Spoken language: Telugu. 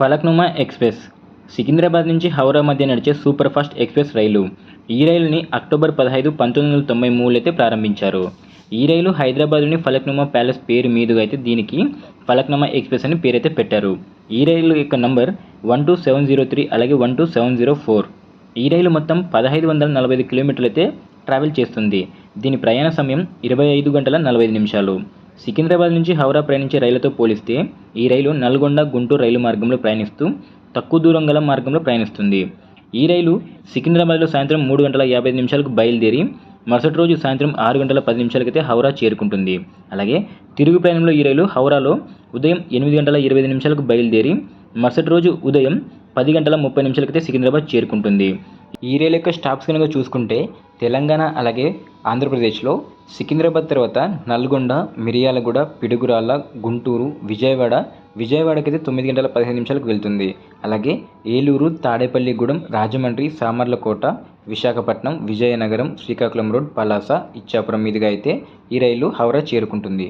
ఫలక్నుమా ఎక్స్‌ప్రెస్ సికింద్రాబాద్ నుంచి హౌరా మధ్య నడిచే సూపర్ ఫాస్ట్ ఎక్స్‌ప్రెస్ రైలు. ఈ రైలుని అక్టోబర్ 15, 1993లో అయితే ప్రారంభించారు. ఈ రైలు హైదరాబాద్‌లోని ఫలక్నుమా ప్యాలెస్ పేరు మీదుగా అయితే దీనికి ఫలక్నుమా ఎక్స్‌ప్రెస్ అని పేరైతే పెట్టారు. ఈ రైలు యొక్క నంబర్ 12703 అలాగే 12704. ఈ రైలు మొత్తం 1545 కిలోమీటర్లయితే ట్రావెల్ చేస్తుంది. దీని ప్రయాణ సమయం 25 గంటల 45 నిమిషాలు. సికింద్రాబాద్ నుంచి హౌరా ప్రయాణించే రైళ్లతో పోలిస్తే ఈ రైలు నల్గొండ, గుంటూరు రైలు మార్గంలో ప్రయాణిస్తూ తక్కువ దూరం గల మార్గంలో ప్రయాణిస్తుంది. ఈ రైలు సికింద్రాబాద్లో సాయంత్రం 3 గంటల 55 నిమిషాలకు బయలుదేరి మరుసటి రోజు సాయంత్రం 6 గంటల 10 నిమిషాలకైతే హౌరా చేరుకుంటుంది. అలాగే తిరుగు ప్రయాణంలో ఈ రైలు హౌరాలో ఉదయం 8 గంటల 25 నిమిషాలకు బయలుదేరి మరుసటి రోజు ఉదయం 10 గంటల 30 నిమిషాలకైతే సికింద్రాబాద్ చేరుకుంటుంది. ఈ రైలు యొక్క స్టాప్స్ కనుక చూసుకుంటే తెలంగాణ అలాగే ఆంధ్రప్రదేశ్లో సికింద్రాబాద్ తర్వాత నల్గొండ, మిర్యాలగూడ, పిడుగురాళ్ళ, గుంటూరు, విజయవాడకైతే 9 గంటల 15 నిమిషాలకు వెళ్తుంది. అలాగే ఏలూరు, తాడేపల్లిగూడెం, రాజమండ్రి, సామర్లకోట, విశాఖపట్నం, విజయనగరం, శ్రీకాకుళం రోడ్, పలాస, ఇచ్చాపురం మీదుగా అయితే ఈ రైలు హౌరా చేరుకుంటుంది.